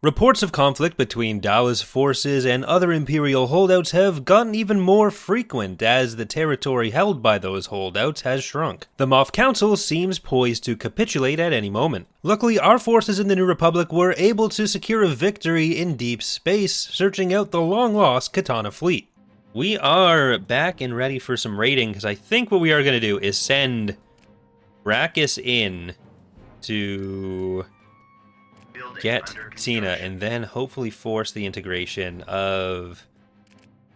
Reports of conflict between Dallas forces and other Imperial holdouts have gotten even more frequent as the territory held by those holdouts has shrunk. The Moff Council seems poised to capitulate at any moment. Luckily, our forces in the New Republic were able to secure a victory in deep space, searching out the long-lost Katana fleet. We are back and ready for some raiding, because I think what we are going to do is send Brackus in to get Cena, and then hopefully force the integration of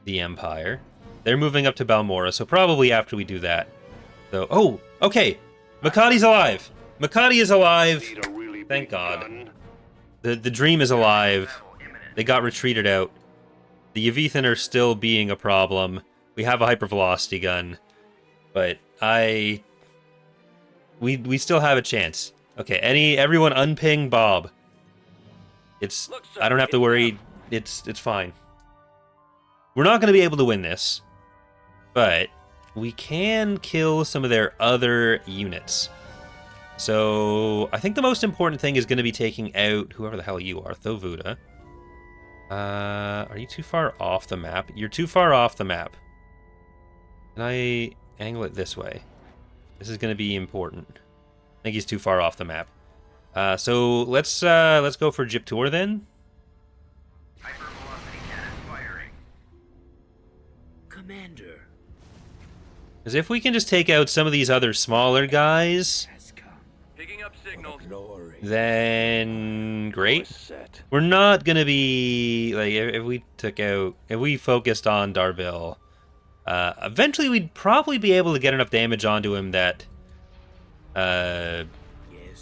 the Empire. They're moving up to Balmora, so probably after we do that. So, oh, okay, Makati's alive. Makati is alive. Thank God. The dream is alive. They got retreated out. The Yavithan are still being a problem. We have a hypervelocity gun, but we still have a chance. Okay, everyone unping Bob. I don't have to worry. It's fine. We're not going to be able to win this, but we can kill some of their other units. So I think the most important thing is going to be taking out whoever the hell you are, Thovuda. Are you too far off the map? You're too far off the map. Can I angle it this way? This is going to be important. I think he's too far off the map. So let's go for Gyptor then. Hypervelocity cannon firing. Commander. Because if we can just take out some of these other smaller guys, Picking up signals. then great. We're not gonna be like if we focused on Darbil. Eventually, we'd probably be able to get enough damage onto him that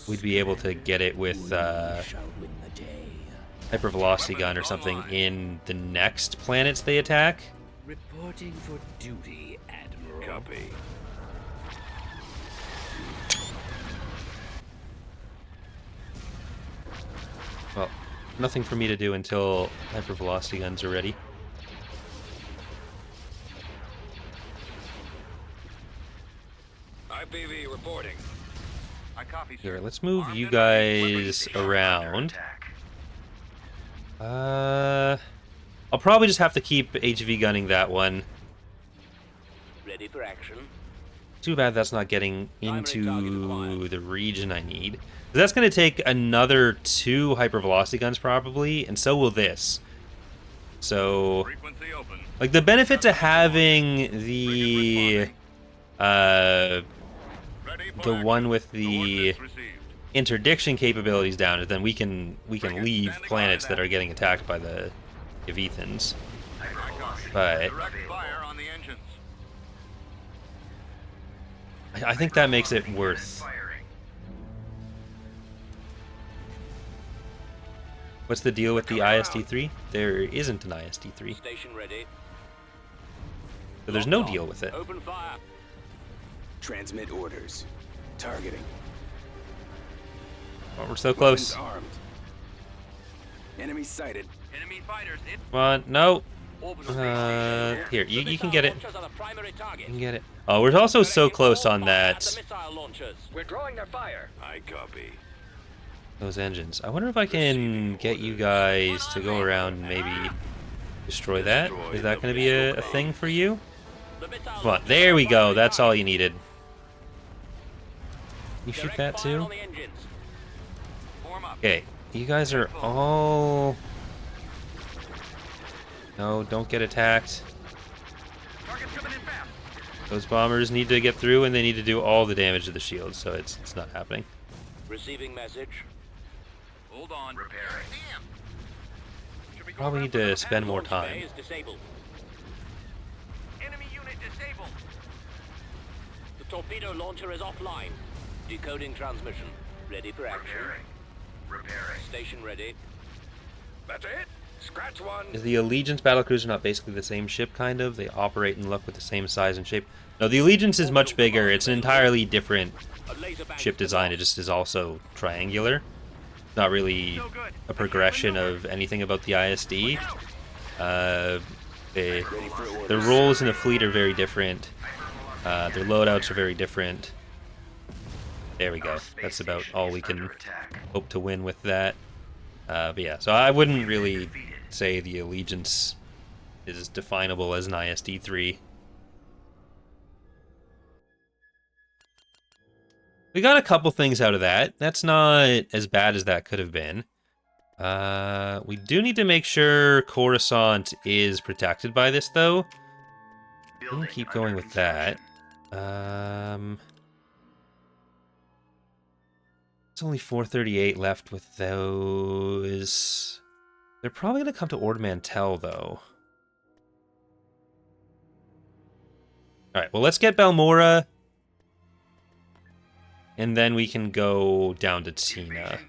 we'd be able to get it with hypervelocity gun or something in the next planets they attack. Reporting for duty, Admiral. Copy. Well, nothing for me to do until hypervelocity guns are ready. IPV reporting. I copy, sir. Here, let's move Armed you and ready. guys around. I'll probably just have to keep HV gunning that one. Ready for action. Too bad that's not getting into the region I need. That's going to take another 2 hypervelocity guns probably, and so will this. So, Frequency open. like, the benefit to having the one with the Coordinates received. interdiction capabilities down is then we can leave planets that are getting attacked by the Yavithans. But Direct fire on the engines. I think that makes it worth. What's the deal with the IST-3? There isn't an IST-3. Station ready. So there's no deal with it. Open fire. Transmit orders. Targeting. Oh, we're so close. Weapons armed. Enemy sighted. Enemy fighters in. Come on, no. Orbital Here, you can get it. Launchers are the primary target. You can get it. Oh, we're also so close on that. The missile launchers. We're drawing their fire. I copy. Those engines. I wonder if I can get you guys to go around and maybe destroy that. Is that going to be a thing for you? The missile Come on, there we go. That's all you needed. You shoot Direct that fire too? on the engines. Form up. Okay, you guys are all... No, don't get attacked. Target coming in fast. Those bombers need to get through and they need to do all the damage to the shield, so it's not happening. Receiving message. Hold on. Repairing. Damn. Should we go Probably around need for to the spend more Bay time. is disabled. enemy unit disabled? The torpedo launcher is offline. Decoding transmission. Ready for action. Repairing. Station ready. That's it. Scratch one. Is the Allegiance battlecruiser not basically the same ship, kind of? They operate and look with the same size and shape. No, the Allegiance is much bigger. It's an entirely different A laser bank ship to design. It launch. just is also triangular. Not really a progression of anything about the ISD. The roles in the fleet are very different. Their loadouts are very different. There we go. That's about all we can hope to win with that. But yeah, so I wouldn't really say the allegiance is definable as an ISD-3. We got a couple things out of that. That's not as bad as that could have been. We do need to make sure Coruscant is protected by this, though. I'm gonna keep going with that. It's only 438 left with those. They're probably gonna come to Ord Mantell, though. Alright, well, let's get Balmorra. And then we can go down to Tina.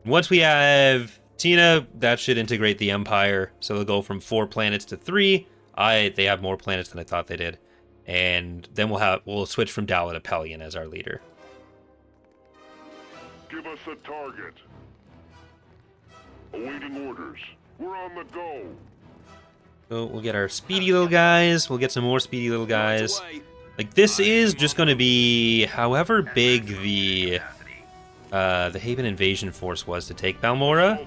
Once we have Tina, that should integrate the Empire. So they'll go from 4 planets to 3. They have more planets than I thought they did. And then we'll switch from Dala to Pelion as our leader. Give us a target. Awaiting orders. We're on the go. So we'll get our speedy little guys. We'll get some more speedy little guys. Like, this is just going to be however big the Haven invasion force was to take Balmorra,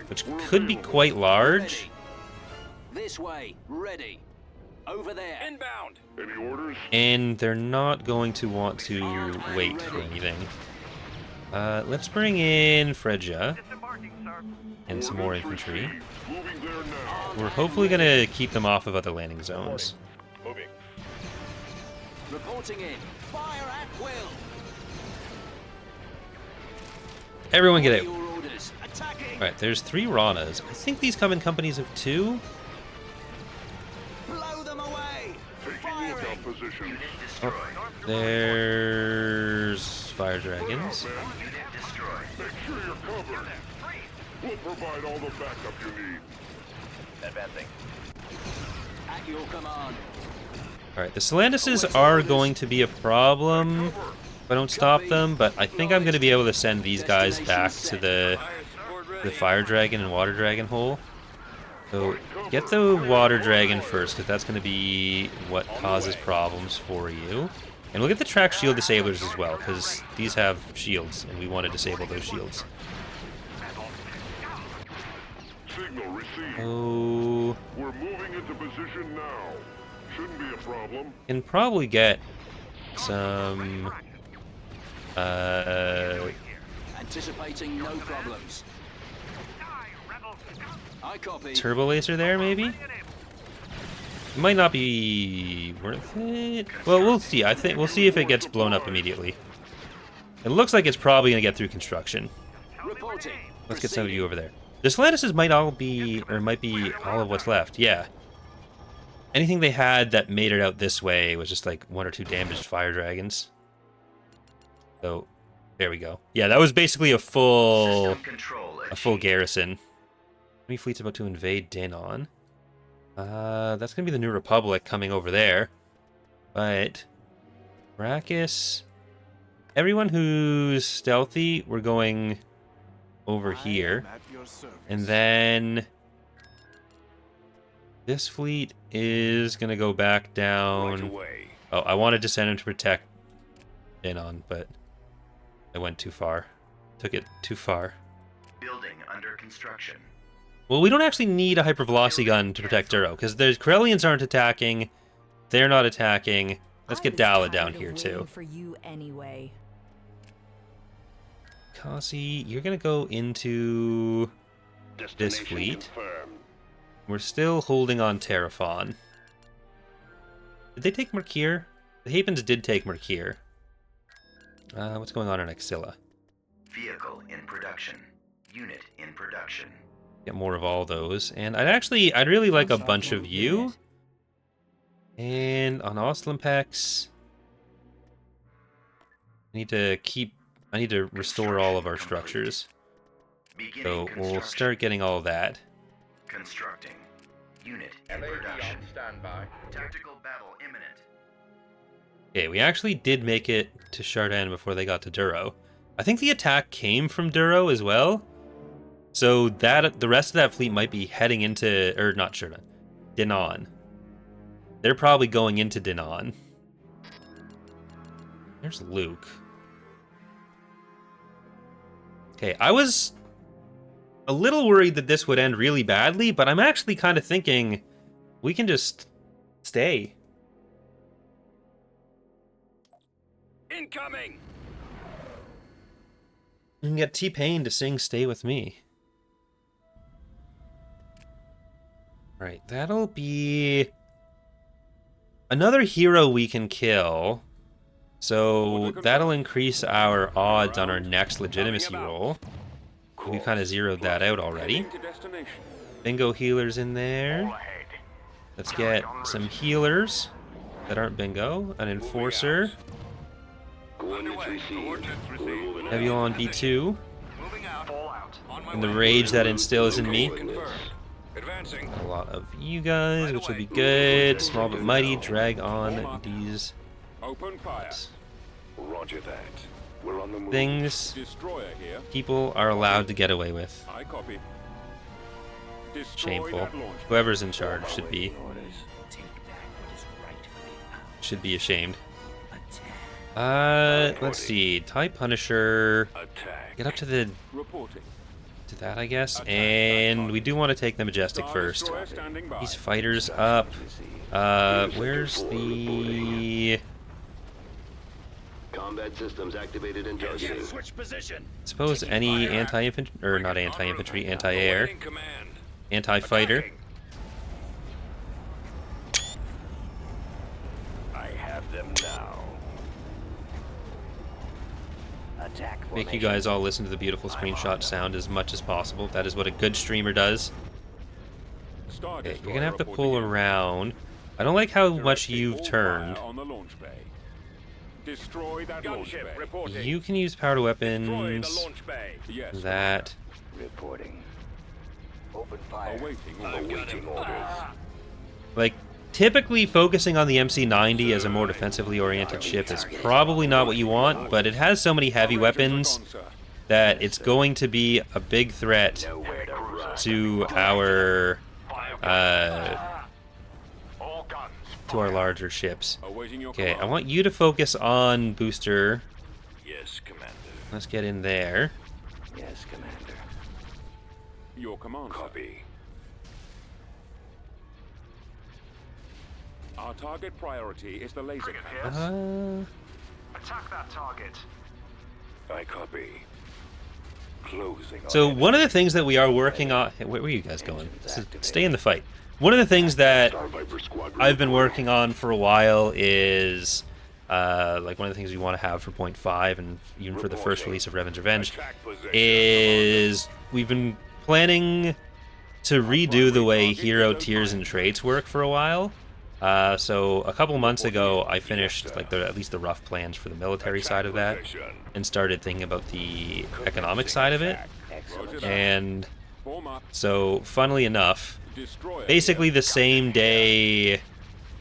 which could be quite large. This way, ready. Over there. Inbound. Any orders? And they're not going to want to wait for anything. Let's bring in Fredja and some more infantry. Moving there now. We're hopefully going to keep them off of other landing zones. Moving. Reporting in. Fire at will. Everyone get out. Your orders. Attacking. Alright, there's 3 Ranas. I think these come in companies of 2. Blow them away. Taking lookout positions. Oh, there's Fire Dragons. Make sure you're covered. We'll provide all the backup you need. Advancing. At your command. Alright, the Solanduses are going to be a problem if I don't stop them, but I think I'm going to be able to send these guys back to the Fire Dragon and Water Dragon hole. So get the Water Dragon first, because that's going to be what causes problems for you. And we'll get the track shield disablers as well, because these have shields, and we want to disable those shields. Signal received. Oh, We're moving into position now. Shouldn't be a problem. can probably get some Anticipating no problems. I copy. turbo laser there, maybe? It might not be worth it. Well, we'll see. I think we'll see if it gets blown up immediately. It looks like it's probably gonna get through construction. Reporting. Let's get some of you over there. The Solanduses might all be, or might be all of what's left. Yeah. Anything they had that made it out this way was just like 1 or 2 damaged Fire Dragons. So, there we go. Yeah, that was basically a full garrison. How many fleets about to invade Dinon? That's gonna be the New Republic coming over there. But Brachus, everyone who's stealthy, we're going over here. And then this fleet is gonna go back down. Oh, I wanted to send him to protect Dinon, but I went too far. Took it too far. Building under construction. Well, we don't actually need a hypervelocity gun to protect Duro, because the Corellians aren't attacking. They're not attacking. Let's get Dala down here, too. For you anyway. Kasi, you're going to go into this fleet. We're still holding on Terapon. Did they take Mercure? The Hapens did take Mercure. What's going on in Axilla? Vehicle in production. Unit in production. Get more of all those. And I'd really like a bunch of you. And on Oslimpex, I need to restore all of our structures. So we'll start getting all of that. Constructing. Unit in production. Standby. Tactical battle imminent. Okay, we actually did make it to Chardin before they got to Duro. I think the attack came from Duro as well. So that the rest of that fleet might be heading into, or not Chardin, Dinon. They're probably going into Dinon. There's Luke. Okay, I was a little worried that this would end really badly, but I'm actually kind of thinking we can just stay. Incoming! You can get T-Pain to sing Stay With Me. Right, that'll be another hero we can kill. So that'll increase our odds on our next legitimacy roll. We kind of zeroed that out already. Bingo healers in there. Let's get some healers that aren't bingo. An enforcer. Nebula on B2. And the rage that instills in me. A lot of you guys, which will be good. Small but mighty. Drag on these Roger that. We're on the move. things Destroyer here. people are allowed to get away with. I copy. Destroy Shameful. that launch. Whoever's in charge should be ashamed. Let's see. TIE Punisher. Attack. Get up to the Reporting. to that, I guess. And we do want to take the Majestic Star first. Destroyer standing by. These fighters up. Where's the... Combat systems activated and targeting. Switch position. Suppose any anti-infantry, or not anti-infantry, anti-air, Awaiting command. anti-fighter. Attacking. I have them now. Attack Make you guys all listen to the beautiful screenshot sound as much as possible. That is what a good streamer does. Star Okay, you're Destroyer gonna have to reporting pull in. around. I don't like how much Directing you've all turned. fire on the launch bay. Destroy that launch bay. Gunship reporting. You can use power to Destroy weapons. the launch bay. Yes. That. Reporting. Open fire. Awaiting orders. Like, typically focusing on the MC-90 as a more defensively oriented ship is probably not what you want, but it has so many heavy weapons that it's going to be a big threat to our larger ships. Awaiting your Okay, I command. want you to focus on booster. Yes, Commander. Let's get in there. Yes, Commander. Your command. sir. Copy. Our target priority is the laser cannon. Attack that target. I copy. Closing. So one of the things that we are working on... Where are you guys going? Stay in the fight. One of the things that Star Viper Squadron. I've been working on for a while is... like one of the things we want to have for 0.5 and even for the first release of Revan's Revenge is we've been planning to redo the way hero tiers and traits work for a while. So a couple months ago, I finished like at least the rough plans for the military side of that, and started thinking about the economic side of it. And Form up. so, funnily enough, Destroyer. basically the same day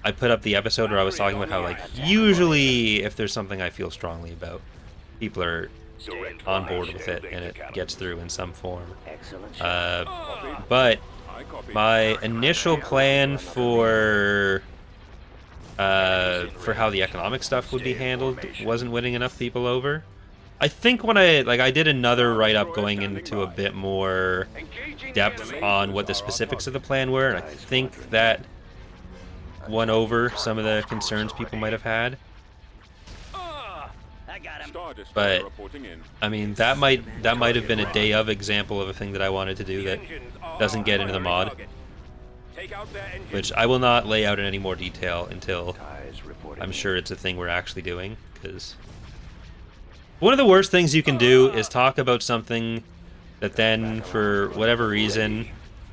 I put up the episode where I was talking about how, like, usually if there's something I feel strongly about, people are on board with it and it gets through in some form. But I copy. my initial plan for how the economic stuff would be handled wasn't winning enough people over. I think when I did another write-up going into a bit more depth on what the specifics of the plan were, and I think that won over some of the concerns people might have had. I got him. Star Destroyer But reporting in. I mean, that might have been a day of example of a thing that I wanted to do that doesn't get into the mod, Take out their engine. which I will not lay out in any more detail until Ties reporting. I'm sure it's a thing we're actually doing, because one of the worst things you can do is talk about something that then, for whatever reason,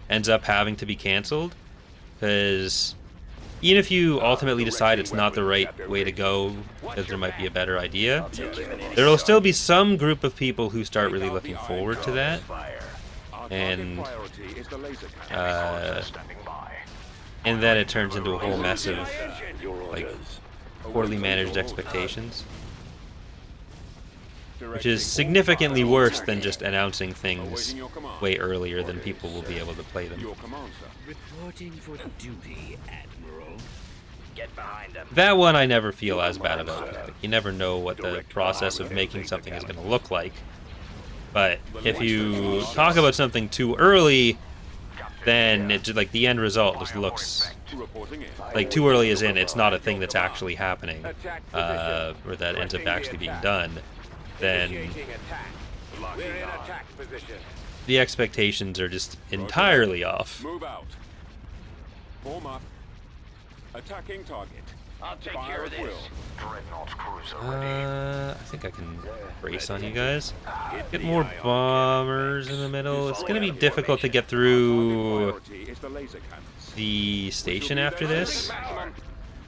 ends up having to be canceled, because even if you ultimately decide it's not the right way to go, because there might be a better idea, there will still be some group of people who start really looking forward to that, Our and, target priority is the laser cannon. and then it turns into a whole mess of, like, poorly managed expectations, which is significantly worse than just announcing things way earlier than people will be able to play them. Your command, sir. Reporting for duty, Admiral. Get behind them. That one I never feel as bad about. Like, you never know what the process of making something is going to look like But if you talk about something too early, then it just, like, the end result just looks like too early as in it's not a thing that's actually happening, or that ends up actually being done. Then Initiating attack. We're in attack position. the expectations are just entirely off. Move out. Form up. Attacking target. I'll take Fire care of at will. this. Dreadnought cruiser I think I can brace on you guys. Get more bombers in the middle. It's gonna be difficult to get through Priority is the laser cannons. the station after this,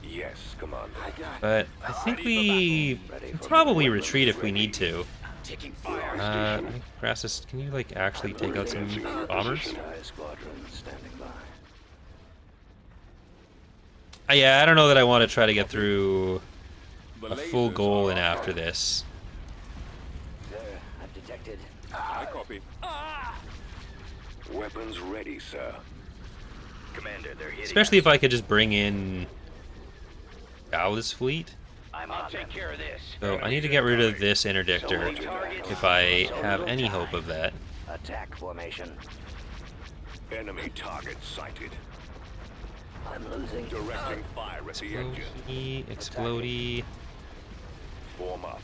Yes, Commander. but I think we can probably retreat if we need to. Taking fire. Crassus, can you, like, actually take out some bombers? Squadron standing by. Yeah, I don't know that I want to try to get through The a full lasers goal are in up. after this. There, I've detected. I copy. Weapons ready, sir. Commander, they're hitting Especially if I could just bring in Dallas' fleet. I'll take care of this. So I need to get rid of this interdictor if I have any hope of that. Attack formation. Enemy target sighted. I'm losing. Directing fire at the engine. Explodey. Form up.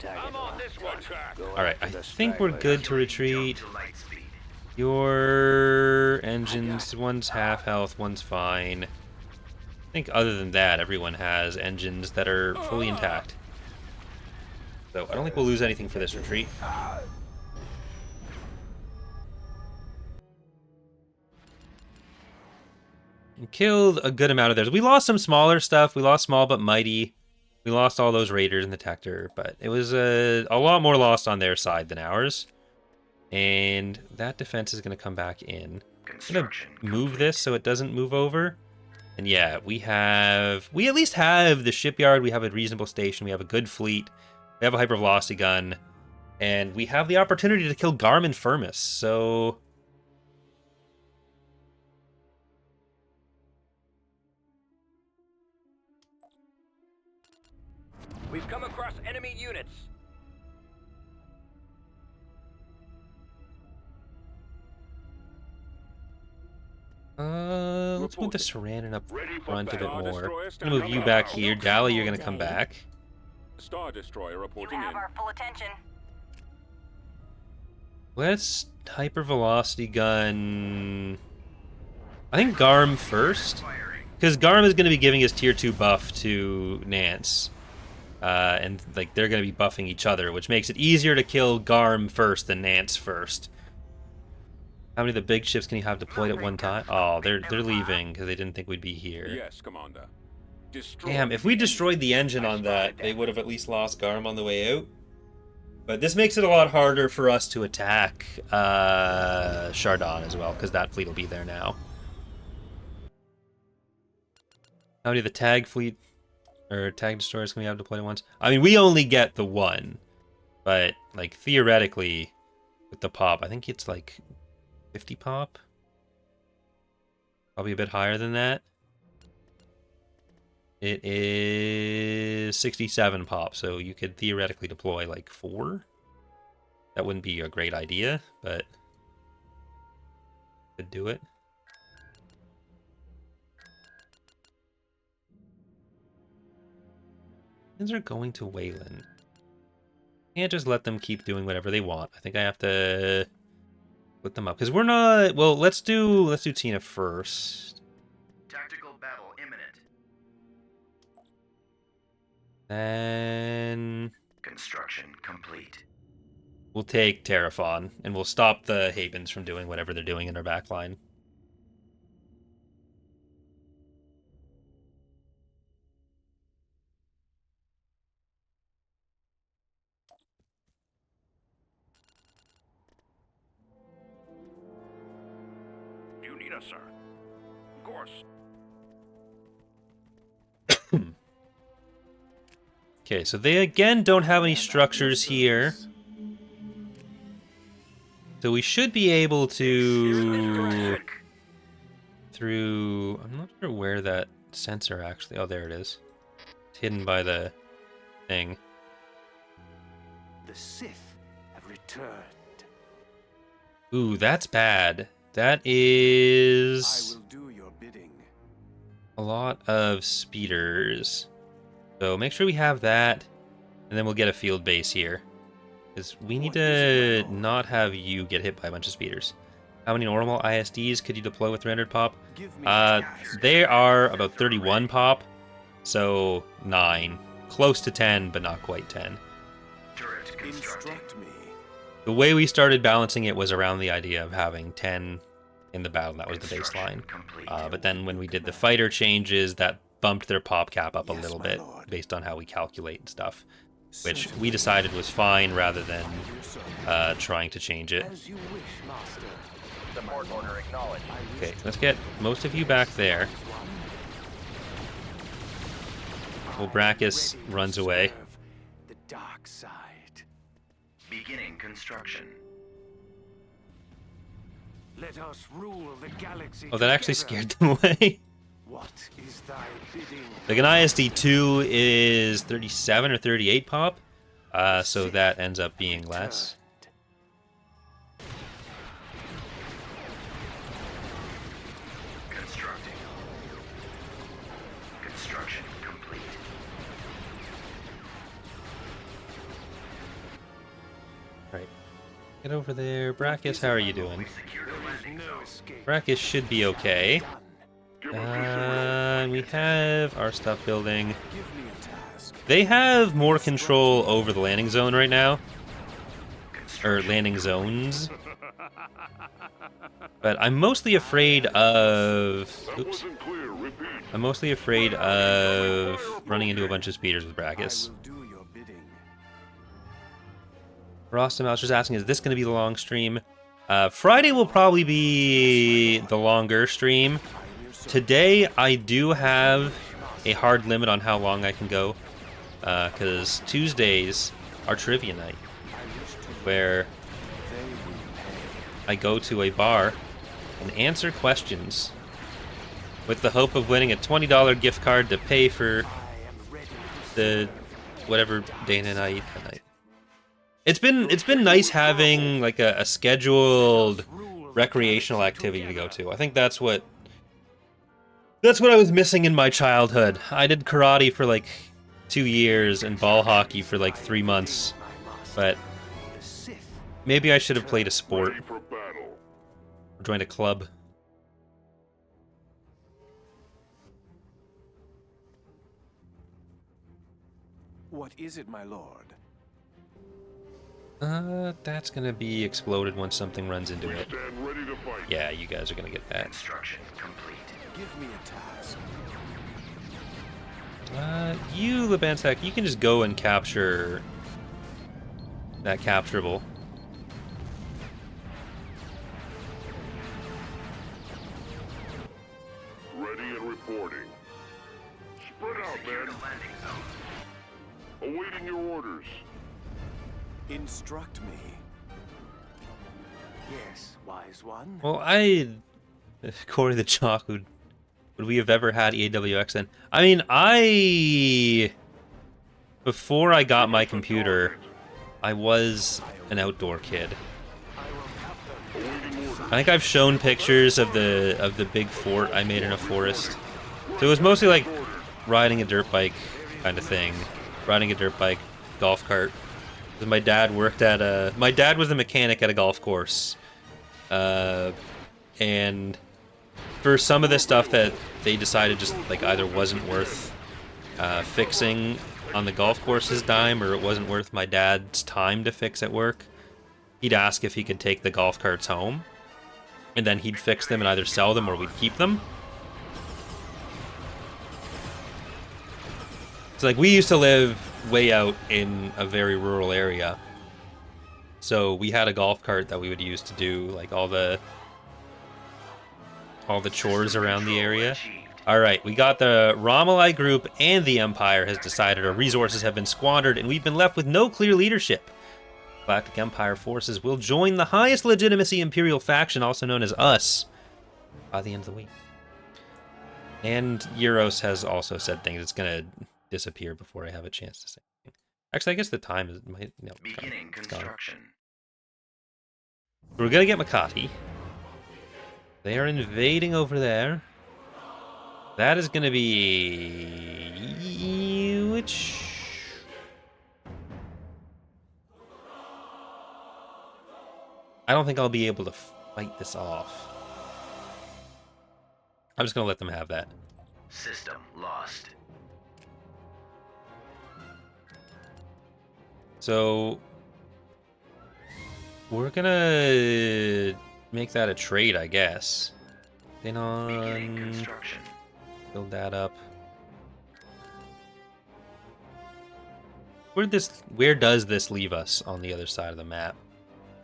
I'm on this one. Attack. Alright, I think we're good to retreat. to light speed. Your engines, one's half health, one's fine. I think other than that, everyone has engines that are fully intact. So I don't think we'll lose anything for this retreat. And killed a good amount of theirs. We lost some smaller stuff. We lost small but mighty. We lost all those raiders and the Tector, but it was a lot more lost on their side than ours. And that defense is going to come back in. I'm going to move this so it doesn't move over. And yeah, we at least have the shipyard, we have a reasonable station, we have a good fleet, we have a hypervelocity gun, and we have the opportunity to kill Garm and Firmus, so... We've come across enemy units. Let's move the Sarannon up Ready for front a bit battle. more. Destroyer I'm gonna move you back here. Dally, you're gonna come back. Star Destroyer reporting You have in. our full attention. Let's hypervelocity gun... I think Garm first. Because Garm is going to be giving his tier 2 buff to Nance. And like they're going to be buffing each other, which makes it easier to kill Garm first than Nance first. How many of the big ships can you have deployed at one time? Oh, they're leaving because they didn't think we'd be here. Yes, Commander. Destroy Damn, if we destroyed the engine on that, they would have at least lost Garm on the way out. But this makes it a lot harder for us to attack Chardon as well, because that fleet will be there now. How many of the tag fleet or tag destroyers can we have deployed at once? I mean, we only get the one, but like theoretically, with the pop, I think it's like 50 pop. Probably a bit higher than that. It is 67 pop, so you could theoretically deploy like 4. That wouldn't be a great idea, but could do it. These are going to Wayland. Can't just let them keep doing whatever they want. I think I have to split them up because we're not. Well, let's do Tina first. Tactical battle imminent. Then Construction complete. we'll take Terapon and we'll stop the Havens from doing whatever they're doing in our backline. You need us, sir. Of course. Okay, so they again don't have any structures here. So we should be able to... Through... I'm not sure where that sensor actually... Oh, there it is. It's hidden by the thing. The Sith have returned. Ooh, that's bad. That is I will do your bidding. a lot of speeders. So make sure we have that, and then we'll get a field base here. Because we need to not have you get hit by a bunch of speeders. How many normal ISDs could you deploy with rendered pop? They are about 31 pop, so 9. Close to 10, but not quite 10. Turret constructing. Instruct me. The way we started balancing it was around the idea of having 10 in the battle. That was the baseline. Complete. But then when we did the fighter changes, that bumped their pop cap up a Yes, little my bit lord. based on how we calculate and stuff, which we decided was fine rather than trying to change it. As you wish, master. Support order acknowledged. Okay, let's get most of you back there. Well, Brachus runs away. Serve the dark side. Beginning construction. Let us rule the galaxy. Oh, that actually together. scared them away. What is thy bidding? Like an ISD2 is 37 or 38 pop, so that ends up being less. Constructing. Construction complete. Right. Get over there. Brachus, how are you doing? We secured a landing No zone. escape. Brachus should be okay. Give us a We have our stuff building. Give me a task. They have more control over the landing zone right now. Or landing zones. But I'm mostly afraid of... That Oops. wasn't clear. Repeat. I'm mostly afraid of running into a bunch of speeders with Brachus. I will do your bidding. Rostam, I was just asking, is this going to be the long stream? Friday will probably be the longer stream. Today, I do have a hard limit on how long I can go. Because Tuesdays are trivia night, where I go to a bar and answer questions with the hope of winning a $20 gift card to pay for the whatever Dana and I eat that night. It's been nice having like a scheduled recreational activity to go to. I think that's what I was missing in my childhood. I did karate for like 2 years and ball hockey for like 3 months, but maybe I should have played a sport Ready for battle. or joined a club. What is it, my lord? That's gonna be exploded once something runs into it. Stand ready to fight. Yeah, you guys are gonna get that. Construction complete. Give me a task. You, Lebantek, you can just go and capture that capturable. Ready and reporting. Spread out, Secured man. a landing zone. Awaiting your orders. Instruct me. Yes, wise one. Well, Corey the Chalk, would we have ever had EAWX then? I mean, before I got my computer, I was an outdoor kid. I think I've shown pictures of the big fort I made in a forest. So it was mostly like riding a dirt bike kind of thing. Riding a dirt bike, golf cart. My dad my dad was a mechanic at a golf course. And for some of the stuff that they decided just like either wasn't worth fixing on the golf course's dime, or it wasn't worth my dad's time to fix at work, he'd ask if he could take the golf carts home, and then he'd fix them and either sell them or we'd keep them. So like we used to live way out in a very rural area, so we had a golf cart that we would use to do like all the chores around the area. Alright, we got the Romuli group and the Empire has decided our resources have been squandered and we've been left with no clear leadership. Galactic Empire forces will join the highest legitimacy Imperial faction, also known as us, by the end of the week. And Euros has also said things. It's gonna disappear before I have a chance to say anything. Actually, I guess the time is... Beginning it's gone. construction. We're gonna get Makati. They are invading over there. That is gonna be... which... I don't think I'll be able to fight this off. I'm just gonna let them have that. System lost. So... we're gonna make that a trade, I guess. Then Beginning on... construction. build that up. Where does this leave us on the other side of the map?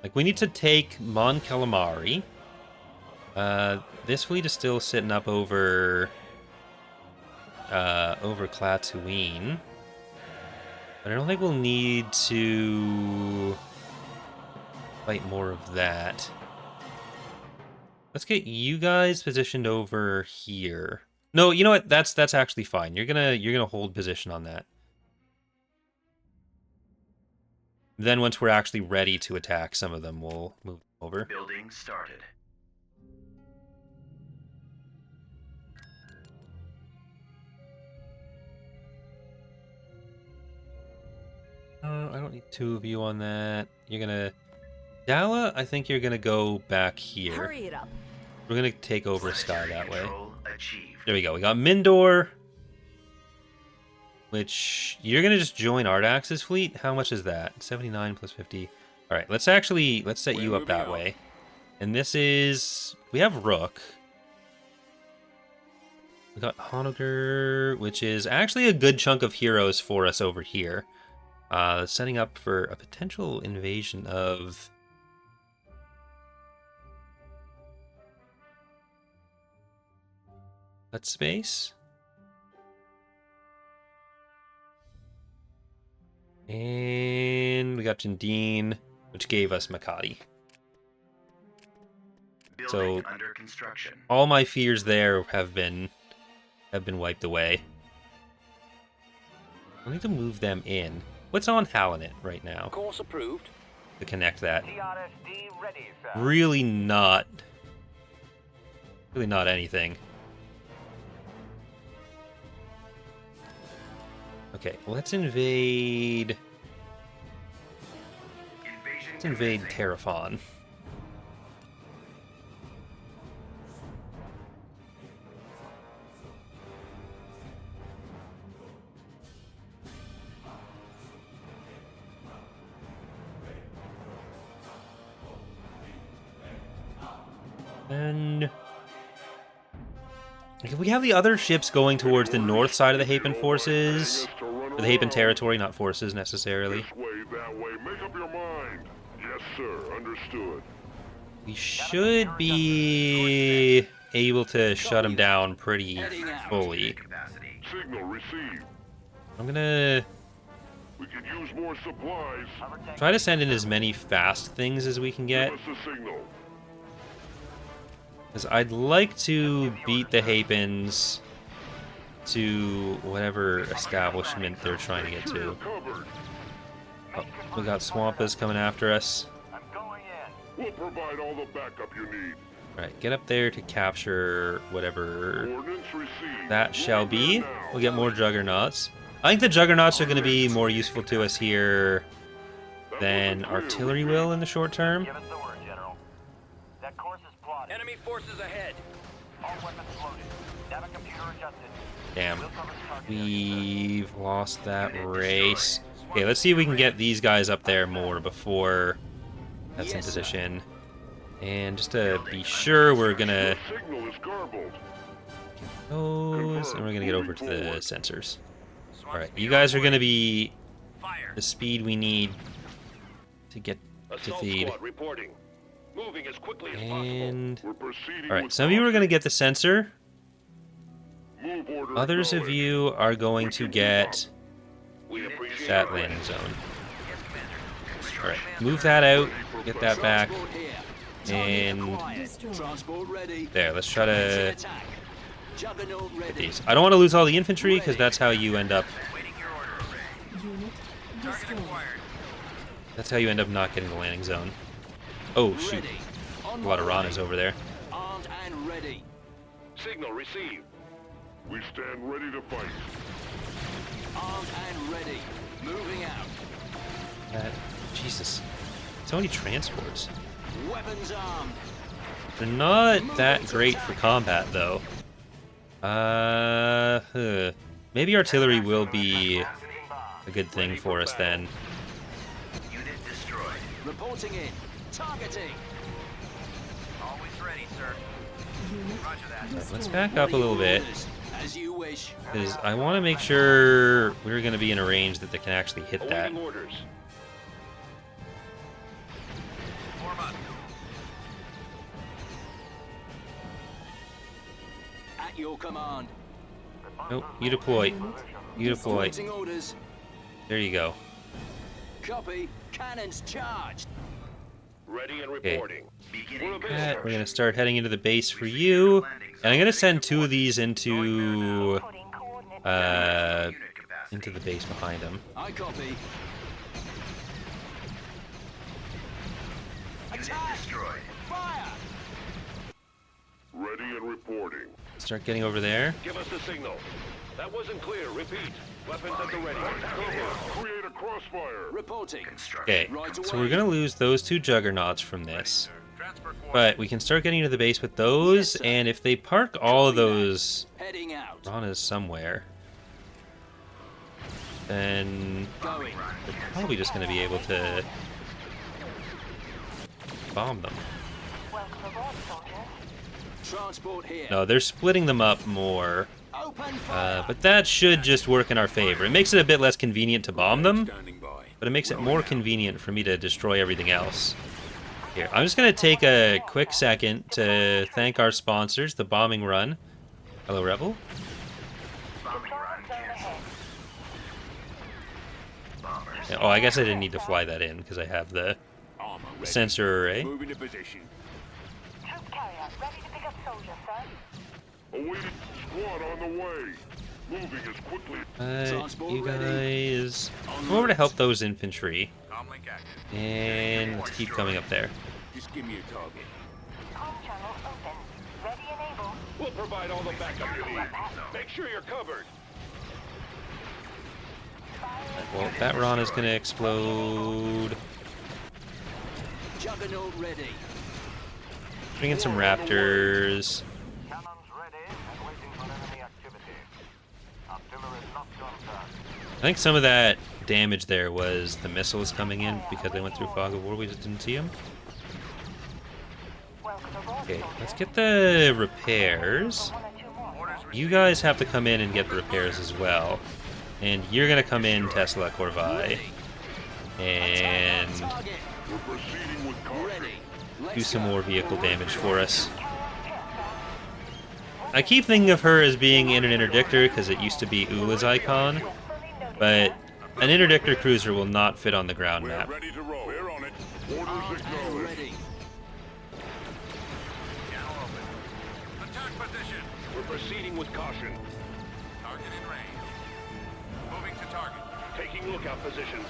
Like, we need to take Mon Calamari. This fleet is still sitting up over Klaatuine. But I don't think we'll need to fight more of that. Let's get you guys positioned over here. No, you know what? That's actually fine. You're gonna hold position on that. Then once we're actually ready to attack some of them, we'll move over. Building started. I don't need two of you on that. You're gonna... Dala, I think you're gonna go back here. Hurry it up. We're gonna take over Sky that way. Control achieved. There we go. We got Mindor, which you're gonna just join Ardax's fleet. How much is that? 79 plus 50. All right, let's set you up that way. And this is, we have Rook. We got Honogger, which is actually a good chunk of heroes for us over here. Setting up for a potential invasion of... that space. And we got Jindine, which gave us Makati. Building under construction. All my fears there have been wiped away. I need to move them in. What's on Halanet right now Course approved. to connect that? TRSD ready, sir. Really not anything. Okay, let's invade Terapon. And we have the other ships going towards the north side of the Hapen forces. Or the Hapen territory, not forces necessarily. This way, that way. Make up your mind. Yes, sir. Understood. We should be able to shut them down pretty fully. Capacity. Signal received. I'm gonna We could use more supplies. try to send in as many fast things as we can get. Give us a signal. Because I'd like to beat the Hapens to whatever establishment they're trying to get Sure, you're to. covered. Oh, we got Swampas coming after us. I'm going in. We'll provide all the backup you need. Alright, get up there to capture whatever Ordnance received. that shall Moving be. there now. We'll get more Juggernauts. I think the Juggernauts are going to be more useful to us here than artillery will in the short term. Give us the word, General. That course is plotted. Enemy forces ahead. All weapons loaded. Data computer adjusted. Damn. We'll cover the target. We've lost that race. Okay, let's see if we can get these guys up there more before that's in position. And just to be sure, we're gonna Signal is garbled. those, and we're gonna get over to the sensors. Alright, you guys are gonna be Fire. the speed we need to get to feed. reporting. Moving as quickly And We're proceeding. alright, with some of you are gonna get the sensor. Move order Others of acknowledged. you are going to get We appreciate that it. landing zone. Alright, move that out, get that back, and there, let's try to get these. I don't want to lose all the infantry, because that's how you end up, Unit destroyed. that's how you end up not getting the landing zone. Oh, shoot. A lot of Ranas over there. Armed and ready. Signal received. We stand ready to fight. Armed and ready. Moving out. Jesus. So many transports. Weapons armed. They're not that great for combat, though. Maybe artillery will be a good thing for us then. Unit destroyed. Reporting in. Targeting. Always ready, sir. Roger that. Let's back up a little bit, As you wish. because I want to make sure we're going to be in a range that they can actually hit that. Awaiting orders. Form up. At your command. Nope, you deploy. You deploy. Awaiting orders. There you go. Copy. Cannons charged. Ready and Okay. reporting. Beginning We're going to start heading into the base for you. And I'm going to send 2 of these into the base behind them. I copy. Attack! destroyed. Fire! Ready and reporting. Start getting over there. Give us the signal. That wasn't clear. Repeat. Weapons at the ready. Create a crossfire. Reporting. Okay, so we're going to lose those 2 juggernauts from this. Transfer coordinates. But we can start getting into the base with those, and if they park all of those Heading out. Ranas somewhere, then Going. we're probably just going to be able to bomb them. Transport here. No, they're splitting them up more, Open fire. but that should just work in our favor. It makes it a bit less convenient to bomb them, Standing by. but it makes it more convenient for me to destroy everything else. Here, I'm just going to take a quick second to thank our sponsors, the Bombing Run. Hello, Rebel. Bombing run canceled. Bombers. Yeah, oh, I guess I didn't need to fly that in because I have the Armor ready. sensor array. Moving to position. Troop carrier, ready to pick up soldiers, sir. Awaiting squad on the way. Moving as quickly. You guys come over to help those infantry, Comlink active. and let's keep coming up there. Just give me a target. Com channel open. Ready and able. We'll provide all the backup you need. Make sure you're covered. Well, that Rana's gonna explode. Juggernaut ready. Bring in some raptors. Cannons ready and waiting for enemy activity. Artillery not concerned. I think some of that damage there was the missiles coming in because they went through fog of war. We just didn't see them. Okay, let's get the repairs. You guys have to come in and get the repairs as well. And you're gonna come in, Tesla Corvai, and Target We're proceeding with caution. ready. do some more vehicle damage for us. I keep thinking of her as being in an interdictor because it used to be Ula's icon, but an interdictor cruiser will not fit on the ground We're map. ready to roll. We're on it. Orders Armed and acknowledged. ready. Channel open. Attack position. We're proceeding with caution. Target in range. Moving to target. Taking lookout positions.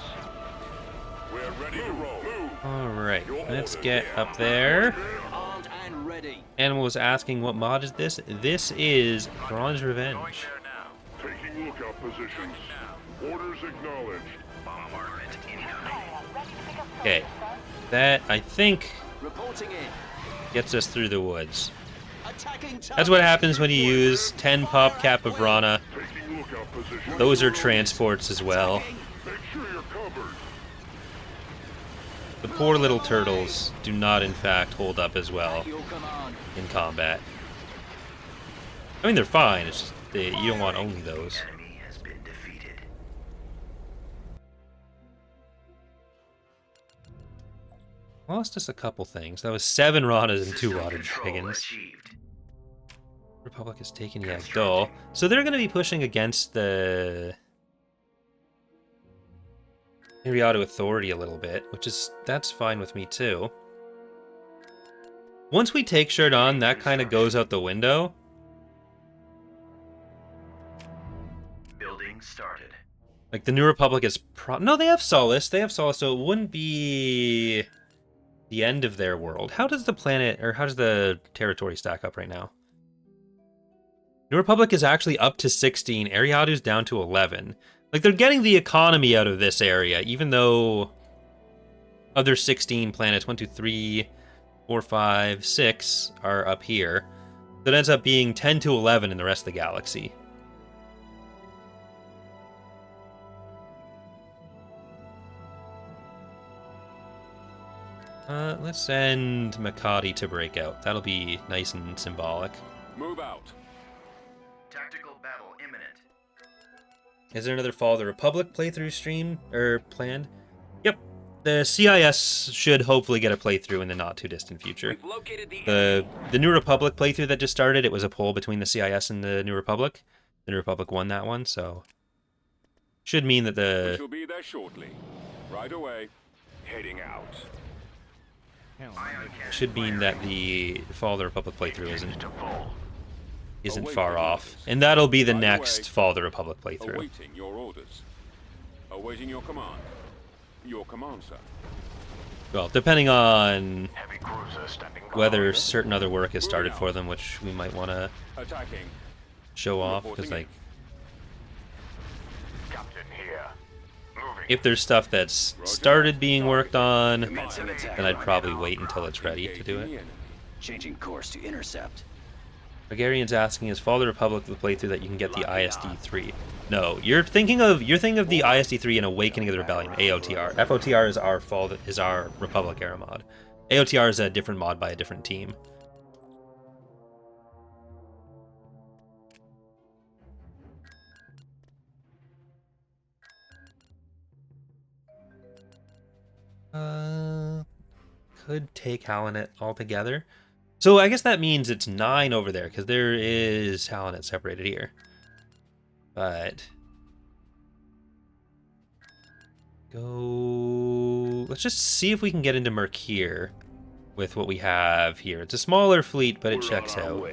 We're ready to roll. Move. Alright, let's get up there. Armed and ready. Animal was asking what mod is this? This is Bronze Going Revenge. there now. Taking lookout positions. Orders acknowledged. Bombardment incoming. Okay, that I think Reporting in. gets us through the woods. Attacking target. That's what happens when you use 10 pop cap of Rana. Taking lookout positions. Those are transports as well. Make sure you're covered. The poor little turtles do not in fact hold up as well At your command. in combat. I mean, they're fine, it's just you don't want only those. Enemy has been defeated. Lost us a couple things. That was 7 Ranas and 2 System Water control Dragons. achieved. Republic has taken Yagdol. So they're going to be pushing against the Imperial Authority a little bit, that's fine with me too. Once we take Shardon, that kind of goes out the window. Building started. Like the New Republic is no, they have Solace. They have Solace, so it wouldn't be the end of their world. How does the planet, or how does the territory stack up right now? New Republic is actually up to 16. Ariadu's down to 11. Like, they're getting the economy out of this area, even though other 16 planets, 1, 2, 3, 4, 5, 6, are up here. So it ends up being 10 to 11 in the rest of the galaxy. Let's send Makati to break out. That'll be nice and symbolic. Move out. Tactical battle imminent. Is there another Fall of the Republic playthrough stream or planned? Yep. The CIS should hopefully get a playthrough in the not too distant future. We've located the The New Republic playthrough that just started, it was a poll between the CIS and the New Republic. The New Republic won that one, so should mean that We the shall be there shortly. Right away. Heading out. should mean that the Fall of the Republic playthrough isn't far off, and that'll be the next Fall of the Republic playthrough. Awaiting your orders. Awaiting your command. Your command, sir. Well, depending on Heavy cruiser standing by. whether certain other work has started for them, which we might want to Attacking. show off, because like Captain here. Moving. if there's stuff that's started being worked on, Commencing attack then I'd right probably now. wait until it's ready to do Engaging the it. enemy. Changing course to intercept. Bulgarian's asking, is Fall of the Republic the playthrough that you can get the ISD-3? No, you're thinking of the ISD-3 and Awakening of the Rebellion, AOTR. FOTR is our Republic era mod. AOTR is a different mod by a different team. Could take Halonet altogether. So I guess that means it's 9 over there, because there is Halonet separated here. But let's just see if we can get into Mercure with what we have here. It's a smaller fleet, but it checks out.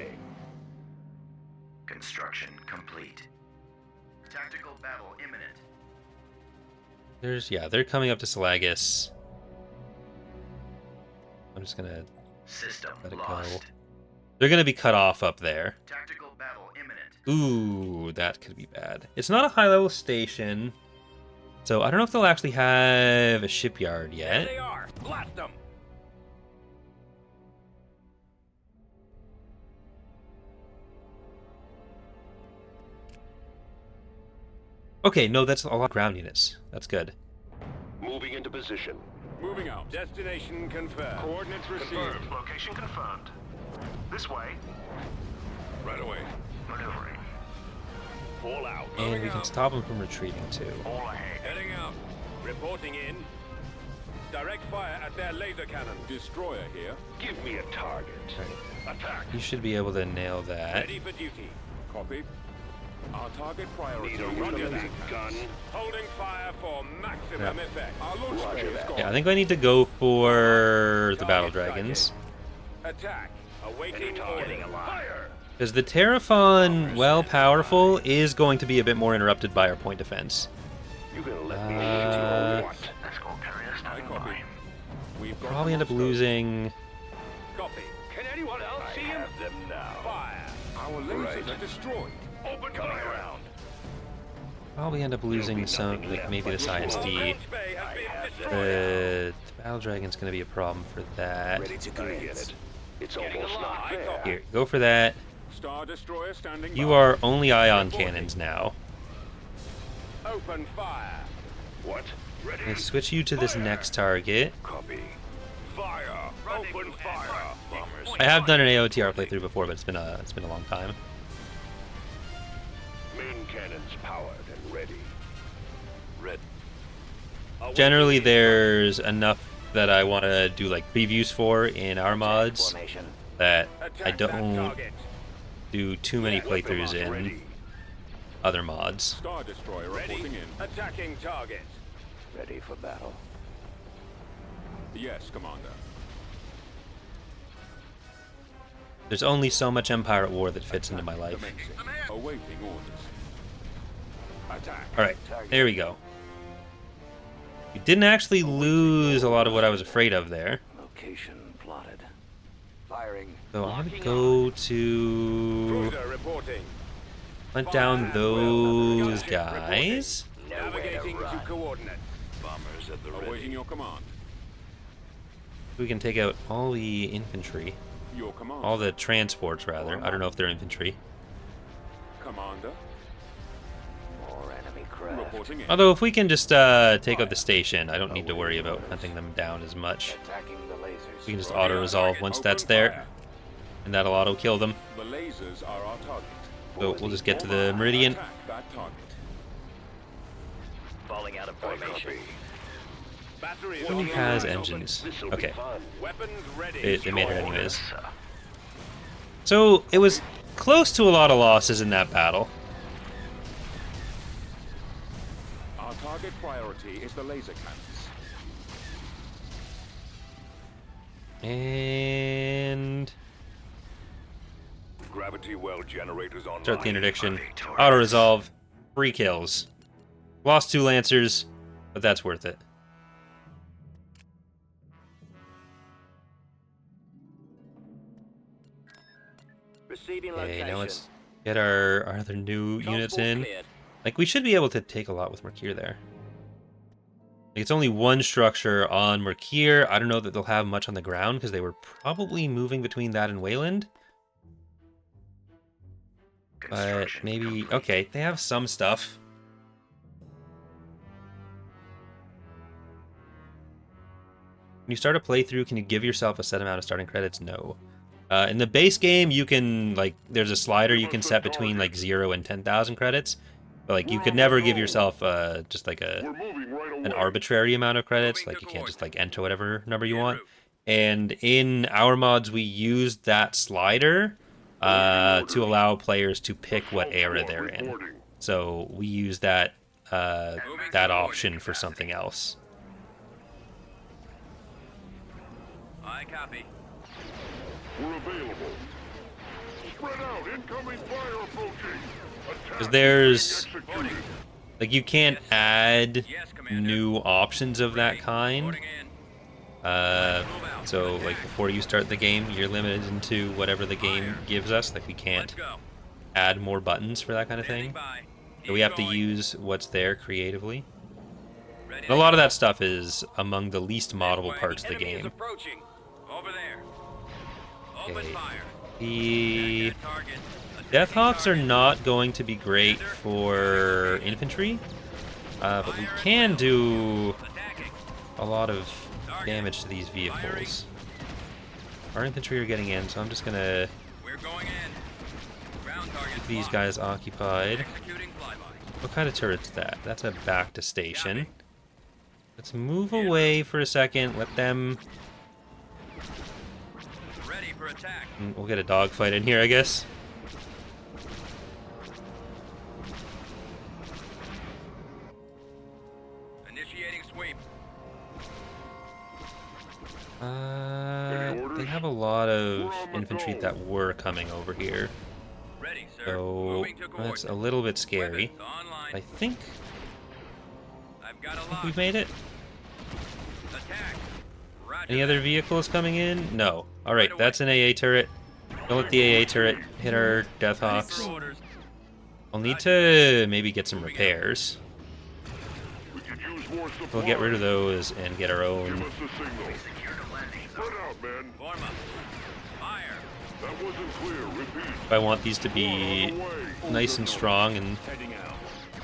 Construction complete. Tactical battle imminent. They're coming up to Selagus. I'm just gonna System let it lost. go. They're gonna be cut off up there. Tactical battle imminent. Ooh, that could be bad. It's not a high-level station, so I don't know if they'll actually have a shipyard There yet. they are. Blast them. Okay, no, that's a lot of ground units. That's good. Moving into position. Moving out. Destination confirmed. Coordinates received. Confirmed. Location confirmed. This way. Right away. Maneuvering. Fall out. And Moving we can out. stop them from retreating too. All ahead. Heading out. Reporting in. Direct fire at their laser cannon. Destroyer here. Give me a target. Attack. You should be able to nail that. Ready for duty. Copy. Our target priority. Need a Roger that. reloaded gun. Holding fire for maximum effect. Our launch bay is gone. Yeah, I think I need to go for the Battle Dragons. Attack. Awaiting orders. Fire. Because the Terapon, while powerful, is going to be a bit more interrupted by our point defense. You can let me shoot you all you want. Escort carrier I standing copy. by. We've got Probably end up losing. Copy. Can anyone else see him? Have them now. Fire. Our lasers are destroyed. Open fire round. Probably end up losing some, like maybe this ISD. Launch bay has been destroyed. The Battle Dragon's going to be a problem for that. Ready to commence. It's almost not alive. fair. Here, go for that. Star destroyer standing You by. are only ion cannons now. Open fire. What? Ready? I'm gonna switch you to this next target. Copy. Fire. Open fire. Bombers. I have done an AOTR playthrough before, but it's been a long time. Main cannons powered and ready. Red. Generally, there's enough that I want to do like previews for in our mods that I Attack that don't target. do too many playthroughs in Ready. other mods. Star destroyer Ready. reporting in. Attacking target. Ready for battle. Yes, Commander. There's only so much Empire at War that fits into my life. Commencing. Awaiting orders. Attack. Alright, there we go. We didn't actually lose a lot of what I was afraid of there. Location plotted. Firing. So I'm gonna go to Cruiser reporting. hunt down those guys. Navigating to coordinates. Bombers at the Awaiting ready. your command. We can take out all the infantry. Your command. All the transports, rather. I don't know if they're infantry. Commander. More enemy craft. Reporting in. Although if we can just take out the station, I don't need to worry about hunting them down as much. Attacking the lasers. We can just auto-resolve once that's there, and that'll auto-kill them. The lasers are our target. So we'll just get to the meridian. Attack that target. Falling out of formation. Batteries Who on has the line. engines? This'll be Okay, fun. Weapons ready. they made it anyways. So it was close to a lot of losses in that battle. Our target priority is the laser cannons. And Gravity well generators online. start the interdiction. Auto-resolve. 3 kills. Lost 2 Lancers, but that's worth it. Receiving Okay, location. now let's get our other new units in. Like, we should be able to take a lot with Mercure there. Like, it's only 1 structure on Mercure. I don't know that they'll have much on the ground, because they were probably moving between that and Wayland. But maybe... Okay, they have some stuff. When you start a playthrough, can you give yourself a set amount of starting credits? No. In the base game, you can, like, there's a slider you can set between, like, 0 and 10,000 credits. But, like, you could never give yourself, just, like, We're moving right away. an arbitrary amount of credits. Like, you can't just, like, enter whatever number you want. And in our mods, we used that slider to allow players to pick what era they're in. So we use that that option for something else. I copy. We're available. Spread out. Incoming fire approaching. Because there's, like, you can't add new options of that kind. So, like, before you start the game, you're limited into whatever the game gives us. Like, we can't add more buttons for that kind of thing. So we have to use what's there creatively. And a lot of that stuff is among the least moddable parts of the game. Over there. Open Okay. fire. The Deathhawks are not going to be great for infantry, but we can do a lot of damage to these vehicles. Our infantry are getting in, so I'm just gonna We're going in. Ground target keep these guys occupied. executing flyby. What kind of turret's that? That's a back to station. Let's move away for a second, let them... Ready for attack. We'll get a dogfight in here, I guess. Initiating sweep. They have a lot of infantry that were coming over here. Ready, sir. So Moving to that's coordinates. a little bit scary. Weapons online. I think I've got a lock. we've made it. Attack. Roger. Any other vehicles coming in? No. Alright, that's an AA turret. Don't let the AA turret hit our Deathhawks. Orders. I'll need to maybe get some repairs. We could use more support. We'll get rid of those and get our own. Give us the signal. Spread out, men. Form up. Fire. That wasn't clear. Repeat. If I want these to be nice and strong and Heading out.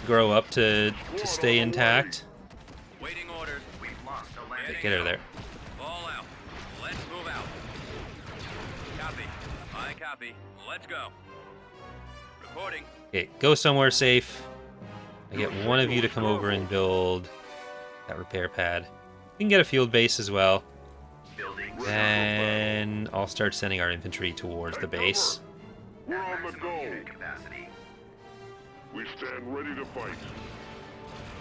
grow up to stay intact. Waiting orders. We've lost a Okay, landing. get out of there. Fall out. Let's move out. Copy. I copy. Let's go. Reporting. Okay, go somewhere safe. I get one of you to come over and build that repair pad. We can get a field base as well. Building. Then I'll start sending our infantry towards the base. We're on the Maximum go. unit capacity. We stand ready to fight.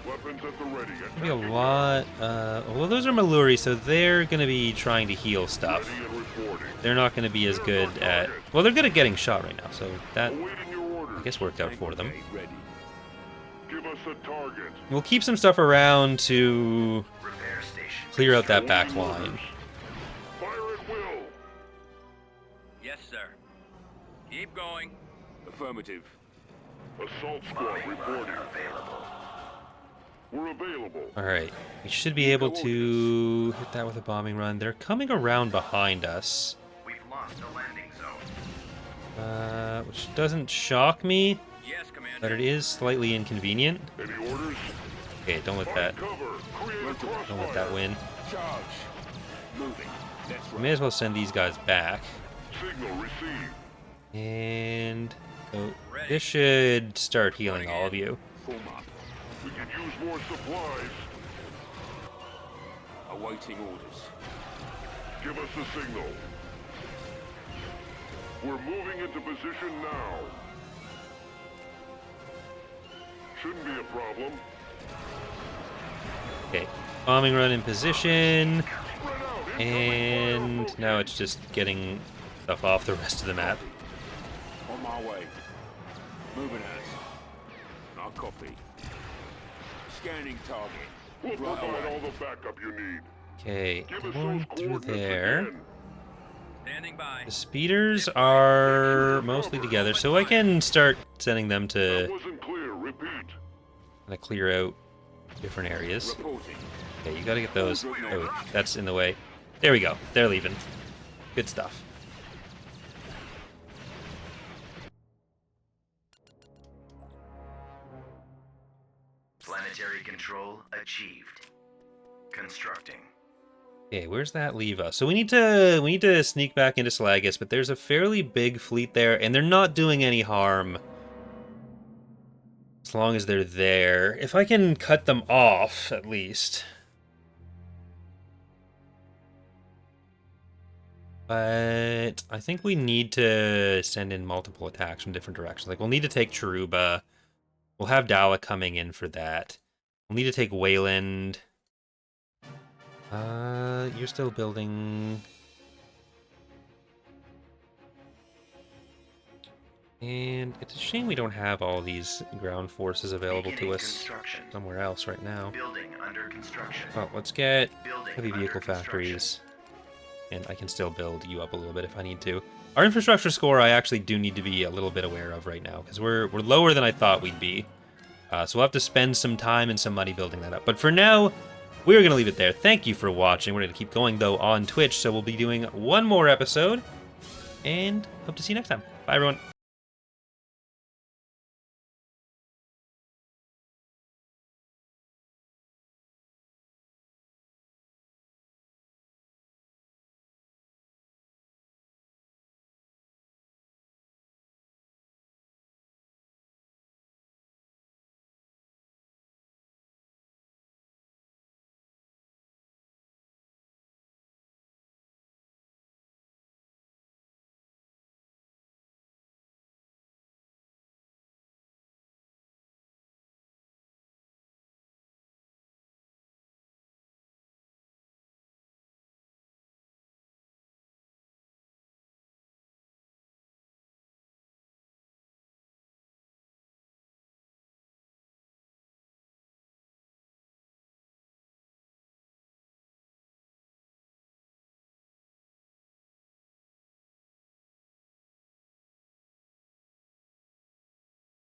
Weapons at the ready. Maybe a lot. Well, those are Maluri, so they're going to be trying to heal stuff. Ready and reporting. They're not going to be as good at... Well, they're good at getting shot right now, so that, Awaiting your orders. I guess, worked out for them. Ready. Give us a target. We'll keep some stuff around to Repair station. clear out that back line. Fire Keep going. Affirmative. Assault squad reporting. We're available. Alright, we should be able to hit that with a bombing run. They're coming around behind us. We've lost a landing zone. Which doesn't shock me, Yes, Commander. but it is slightly inconvenient. Any orders? Okay, don't let that Cover. Create a crossfire. win. Charge. Moving. That's We right. may as well send these guys back. Signal received. And so this should start healing all of you. Form up. We could use more supplies. Awaiting orders. Give us the signal. We're moving into position now. Shouldn't be a problem. Okay, bombing run in position, Spread out. and now it's just getting stuff off the rest of the map. On my way. Moving out. I'll copy. Scanning target. We'll Right provide away. all the backup you need. Okay, Give us going those through coordinates there. again. Standing by. The speeders are mostly together, so I can start sending them That to wasn't clear. Repeat. clear out different areas. Reporting. Okay, you gotta get those. Oh, that's in the way. There we go. They're leaving. Good stuff. Planetary control achieved. Constructing. Okay, where's that leave us? So we need to sneak back into Slagus, but there's a fairly big fleet there, and they're not doing any harm. As long as they're there. If I can cut them off, at least. But I think we need to send in multiple attacks from different directions. Like, we'll need to take Chiruba. We'll have Dala coming in for that. We'll need to take Wayland. You're still building. And it's a shame we don't have all these ground forces available to Beginning us construction. somewhere else right now. Building under construction. Well, let's get Building heavy under vehicle construction. factories. And I can still build you up a little bit if I need to. Our infrastructure score I actually do need to be a little bit aware of right now, because we're lower than I thought we'd be. So we'll have to spend some time and some money building that up. But for now, we're going to leave it there. Thank you for watching. We're going to keep going, though, on Twitch, so we'll be doing one more episode. And hope to see you next time. Bye, everyone.